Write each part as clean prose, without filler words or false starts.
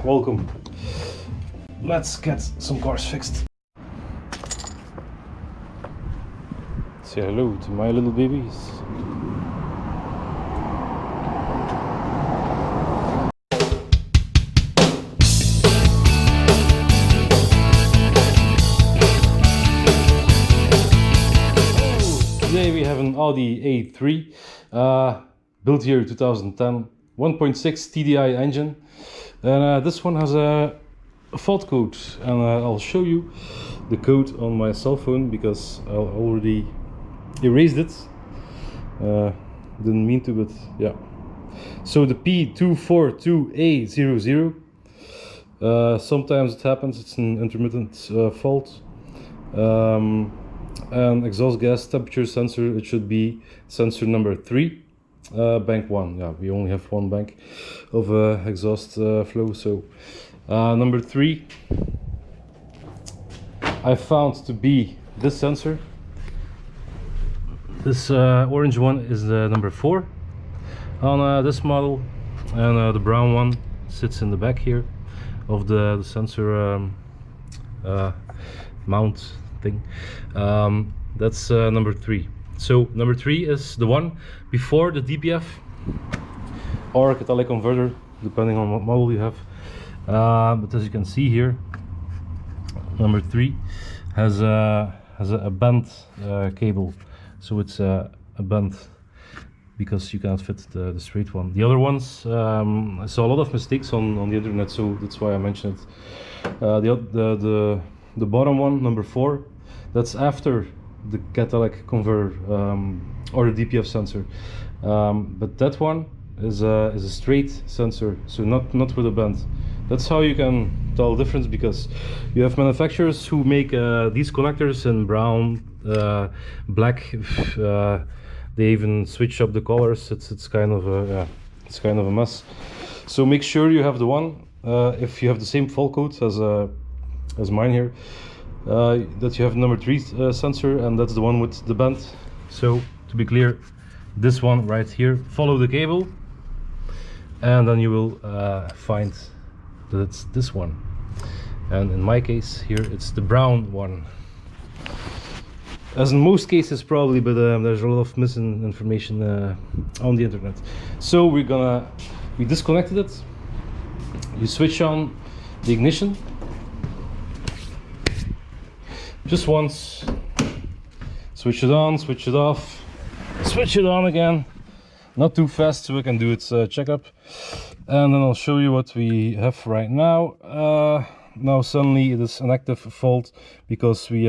welcome. Let's get some cars fixed. Say hello to my little babies. Today we have an Audi A3, built here 2010, 1.6 TDI engine, and this one has a fault code, and I'll show you the code on my cell phone because I already erased it. Didn't mean to, but yeah. So the P242a EGT. Sometimes it happens, it's an intermittent fault. And exhaust gas temperature sensor, it should be sensor number 3, bank 1. Yeah, we only have one bank of exhaust flow, so number 3 I found to be this sensor. This orange one is the number 4 on this model, and the brown one sits in the back here of the sensor mount thing. That's number 3. So number 3 is the one before the DPF or catalytic converter, depending on what model you have. But as you can see here, number 3 has a bent cable, so it's a bent because you cannot fit the straight one. The other ones, I saw a lot of mistakes on the internet, so that's why I mentioned it. The bottom one, number 4, that's after the catalytic converter or the DPF sensor, but that one is a straight sensor, so not with a bend. That's how you can tell the difference, because you have manufacturers who make these connectors in brown, black. They even switch up the colors. It's kind of a mess. So make sure you have the one, if you have the same fault code as mine here, that you have number 3 sensor, and that's the one with the bend. So to be clear, this one right here, follow the cable, and then you will find that it's this one. And in my case here, it's the brown one, as in most cases probably, but there's a lot of missing information on the internet. So we disconnected it. You switch on the ignition just once, switch it on, switch it off, switch it on again, not too fast so we can do its checkup, and then I'll show you what we have right now. Now suddenly it is an active fault because we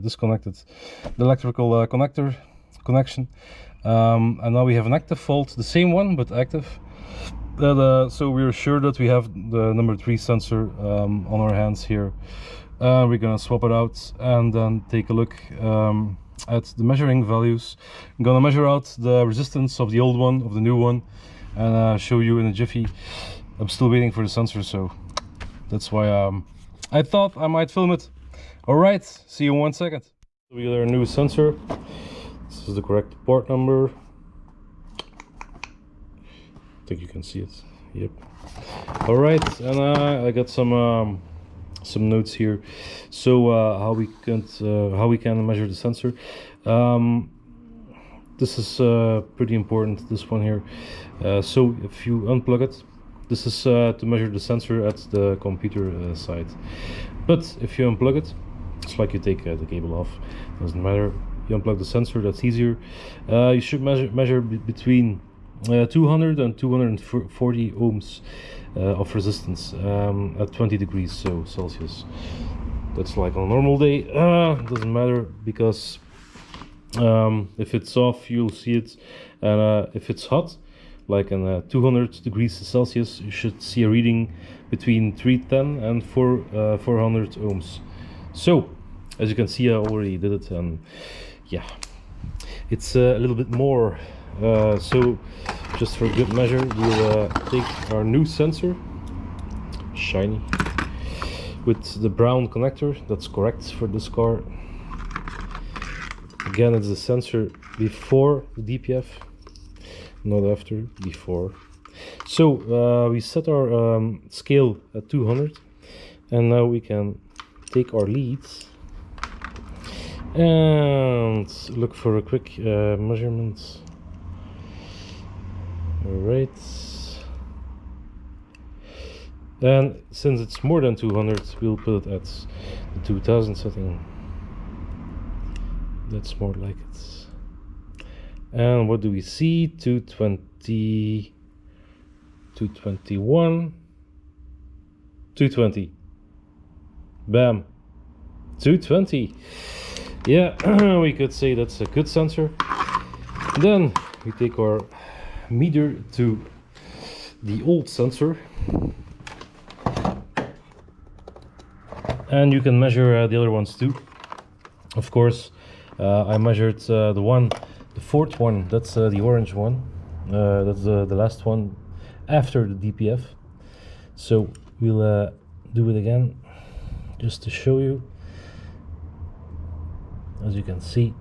disconnected the electrical connection, and now we have an active fault, the same one but active. So we're sure that we have the number 3 sensor on our hands here. We're gonna swap it out and then take a look at the measuring values. I'm gonna measure out the resistance of the old one, of the new one, and show you in a jiffy. I'm still waiting for the sensor, so that's why I thought I might film it. Alright, see you in 1 second. We got our new sensor. This is the correct part number. I think you can see it. Yep. Alright, and I got some notes here. So how we can measure the sensor. This is pretty important, this one here. So if you unplug it, this is to measure the sensor at the computer side. But if you unplug it, it's like you take the cable off, doesn't matter. You unplug the sensor, that's easier. You should measure between 200 and 240 ohms of resistance at 20 degrees so Celsius. That's like on a normal day. Doesn't matter, because if it's off you'll see it, and if it's hot, like in 200 degrees Celsius, you should see a reading between 310 and 400 ohms. So as you can see, I already did it, and yeah, it's a little bit more. So just for good measure, we'll take our new sensor, shiny, with the brown connector. That's correct for this car. Again, it's the sensor before the DPF, not after, before. So we set our scale at 200, and now we can take our leads and look for a quick measurement. Alright, and since it's more than 200, we'll put it at the 2000 setting. That's more like it. And what do we see? 220, 221, 220. Bam, 220. Yeah, we could say that's a good sensor. Then we take our meter to the old sensor, and you can measure the other ones too. Of course, I measured the fourth one. That's the orange one. That's the last one after the DPF. So we'll do it again just to show you. As you can see,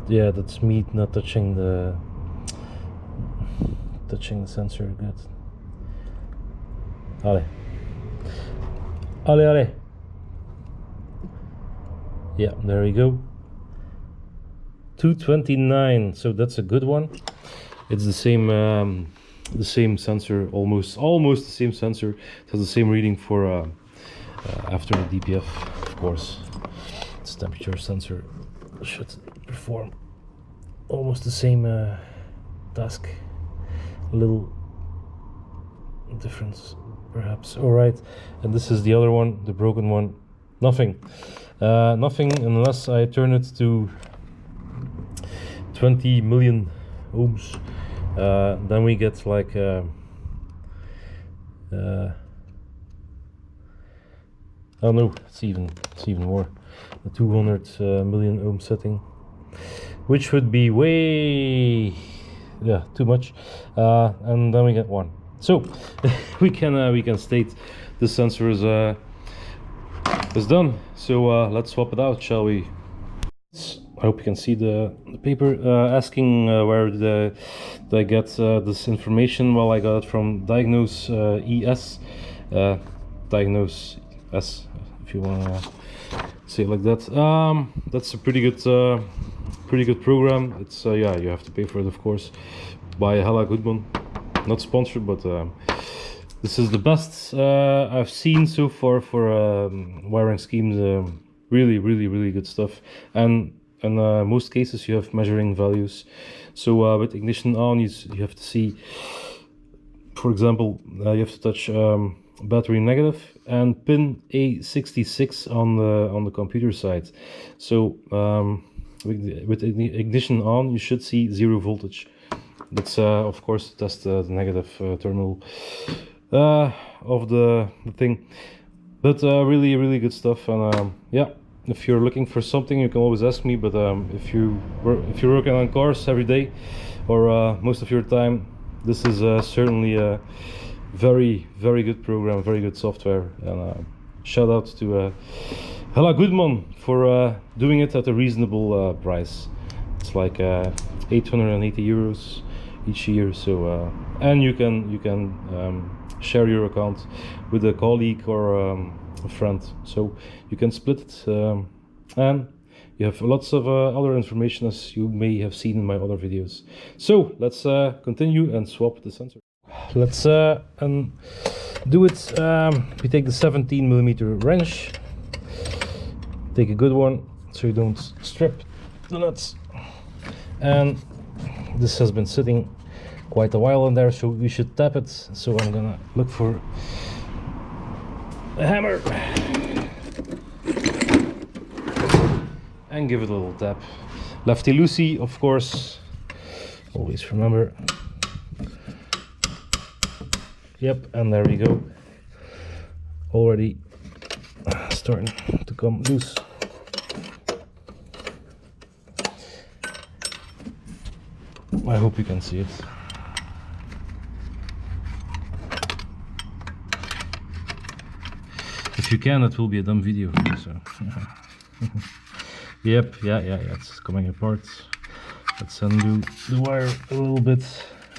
yeah, that's me not touching the sensor. Good. Allez. Allez, allez. Yeah, there we go. 229. So that's a good one. It's the same sensor, almost the same sensor. It has the same reading for after the DPF, of course. Its temperature sensor should perform almost the same task. A little difference perhaps. Alright, and this is the other one, the broken one. Nothing. Nothing unless I turn it to 20 million ohms. Then we get like oh no, it's even more. The 200 million ohm setting, which would be way, yeah, too much. And then we get one. So we can state the sensor is done. So let's swap it out, shall we? I hope you can see the paper asking where did I get this information. Well, I got it from Diagnose ES, Diagnose S, if you want to say it like that. That's a pretty good program. It's yeah, you have to pay for it, of course, by Hella Goodman. Not sponsored, but this is the best I've seen so far for wiring schemes. Really good stuff. And in most cases you have measuring values. So with ignition on, you have to see, for example, you have to touch battery negative and pin A66 on the computer side. So with ignition on, you should see 0 voltage. That's of course to test the negative terminal of the thing. But really good stuff. And yeah, if you're looking for something, you can always ask me. But if you're working on cars every day or most of your time, this is certainly a very good program, very good software. And shout out to Hella Goodman for doing it at a reasonable price. It's like 880 euros each year. So and you can share your account with a colleague or a friend, so you can split it, and you have lots of other information, as you may have seen in my other videos. So let's continue and swap the sensor. Let's do it. We take the 17mm wrench, take a good one so you don't strip the nuts, and this has been sitting quite a while in there, so we should tap it. So I'm gonna look for a hammer and give it a little tap. Lefty loosey, of course, always remember. Yep, and there we go. Already starting to come loose. I hope you can see it. If you can, it will be a dumb video. So. Yep, yeah, it's coming apart. Let's undo the wire a little bit,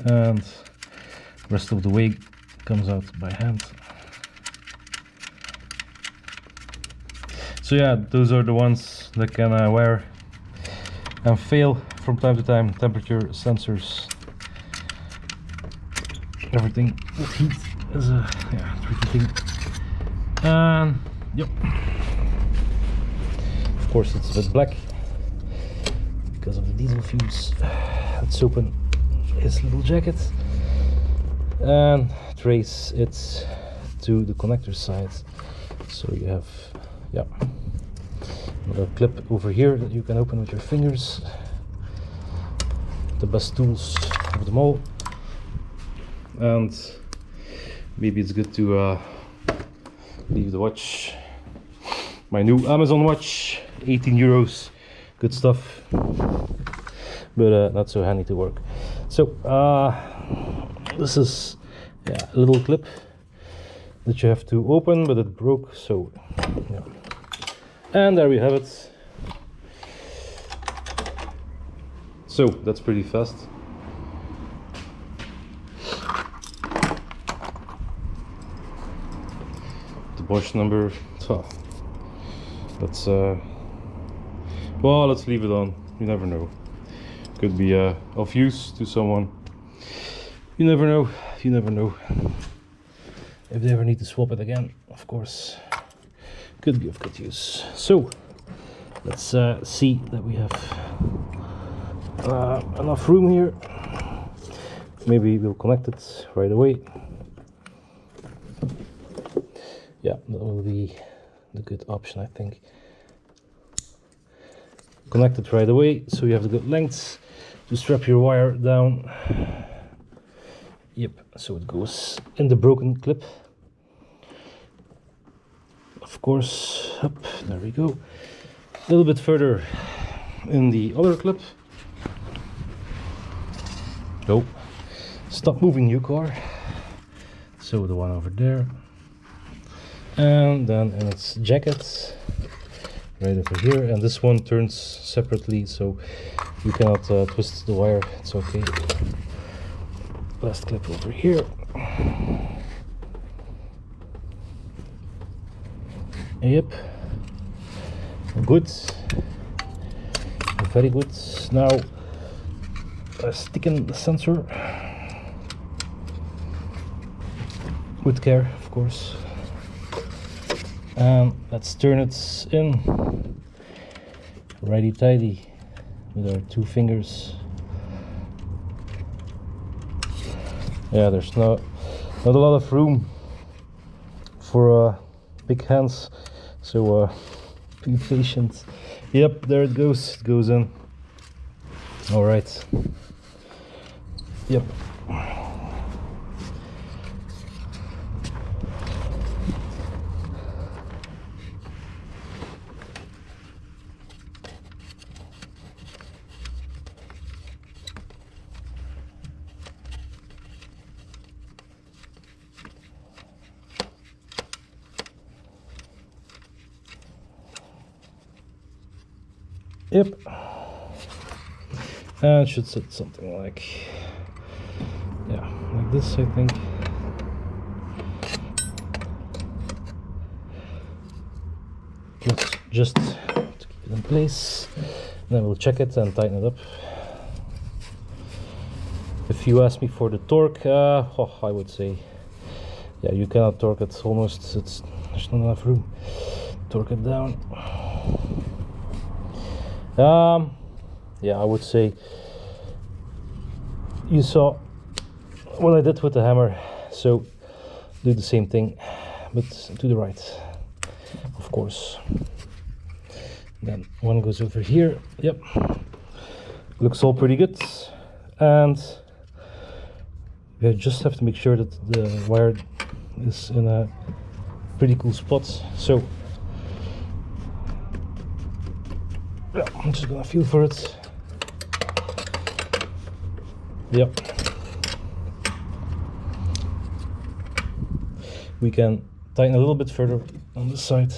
and the rest of the way comes out by hand. So yeah, those are the ones that can wear and fail from time to time. Temperature sensors, everything with heat is a tricky thing. And yep, of course it's a bit black because of the diesel fumes. Let's open his little jacket and trace it to the connector side. So you have another clip over here that you can open with your fingers. The best tools of them all. And maybe it's good to leave the watch. My new Amazon watch, 18 euros, good stuff, but not so handy to work. So this is a little clip that you have to open, but it broke, so yeah. And there we have it. So that's pretty fast. The Bosch number, let's well, let's leave it on. You never know, could be of use to someone. You never know, you never know. If they ever need to swap it again, of course, could be of good use. So let's see that we have enough room here. Maybe we'll connect it right away. Yeah, that will be the good option, I think. Connect it right away so you have the good length to strap your wire down. Yep, so it goes in the broken clip. Of course, up, there we go. A little bit further in the other clip. Oh, stop moving, you car. So the one over there. And then in its jacket, right over here. And this one turns separately, so you cannot twist the wire, it's okay. Last clip over here. Yep, good, very good. Now stick in the sensor with care, of course, and let's turn it in righty tighty with our two fingers. Yeah, there's not a lot of room for big hands, so be patient. Yep, there it goes in. All right. Yep. Yep, and it should sit something like, yeah, like this, I think. Let's just to keep it in place, then we'll check it and tighten it up. If you ask me for the torque, I would say, yeah, you cannot torque it almost, there's not enough room. Torque it down. Yeah, I would say you saw what I did with the hammer, so do the same thing, but to the right, of course. Then one goes over here. Yep, looks all pretty good, and you just have to make sure that the wire is in a pretty cool spot. So yeah, I'm just gonna feel for it. Yep. We can tighten a little bit further on this side.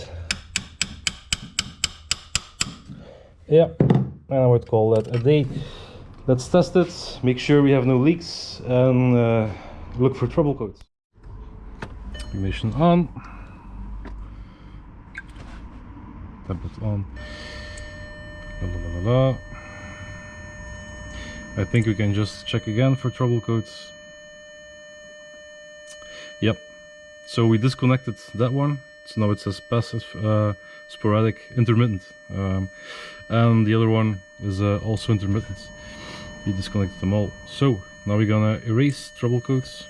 Yeah, and I would call that a day. Let's test it, make sure we have no leaks, and look for trouble codes. Ignition on. Tablet on. La, la, la, la. I think we can just check again for trouble codes. Yep. So we disconnected that one. So now it says passive, sporadic, intermittent. And the other one is also intermittent. We disconnected them all. So now we're gonna erase trouble codes.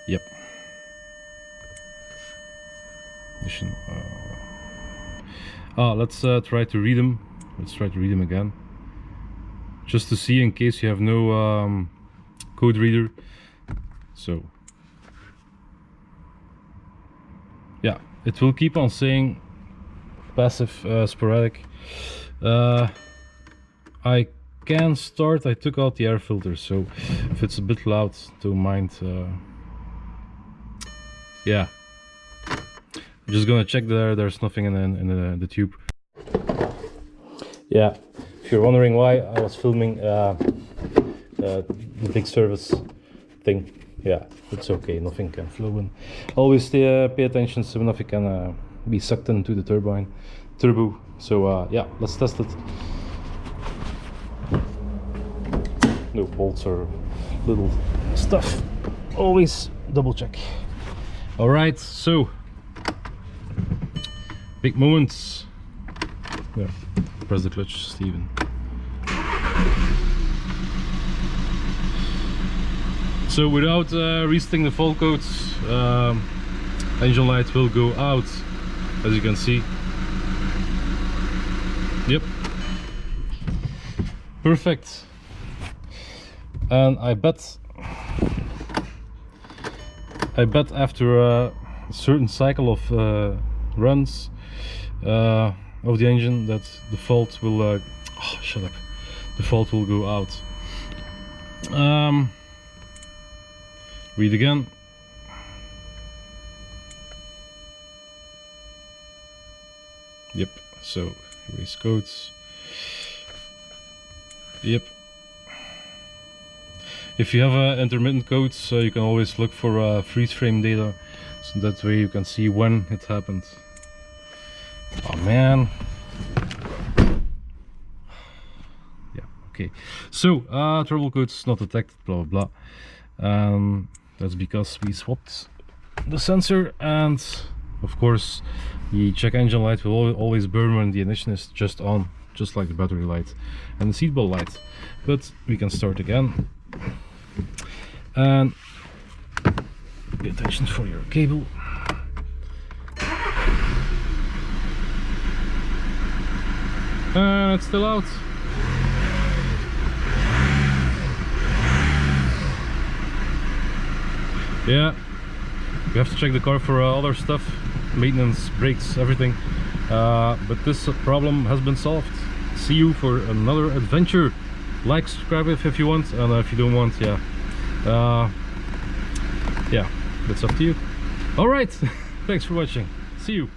Yep. Ignition. Let's try to read them. Let's try to read them again, just to see in case you have no code reader. So yeah, it will keep on saying passive, sporadic. I can start. I took out the air filter, so if it's a bit loud, don't mind. Yeah, I'm just gonna check there's nothing in the tube. Yeah, if you're wondering why I was filming the big service thing, yeah, it's okay, nothing can flow in. Always pay attention so nothing can be sucked into the turbo. So yeah, let's test it. No bolts or little stuff, always double check. All right, so big moments. Yeah, press the clutch, Steven. So without resetting the fault codes, engine light will go out, as you can see. Yep, perfect. And I bet after a certain cycle of runs of the engine that the fault will oh, shut up, the fault will go out. Read again. Yep, so erase codes. Yep. If you have intermittent codes, you can always look for freeze frame data, so that way you can see when it happened. Oh man. Yeah, okay. So trouble codes not detected, blah blah blah. That's because we swapped the sensor, and of course the check engine light will always burn when the ignition is just on, just like the battery light and the seatbelt light. But we can start again. And pay attention for your cable. And it's still out. Yeah, you have to check the car for other stuff, maintenance, brakes, everything. But this problem has been solved. See you for another adventure. Like, subscribe if you want, and if you don't want, yeah, yeah, that's up to you. All right, thanks for watching. See you.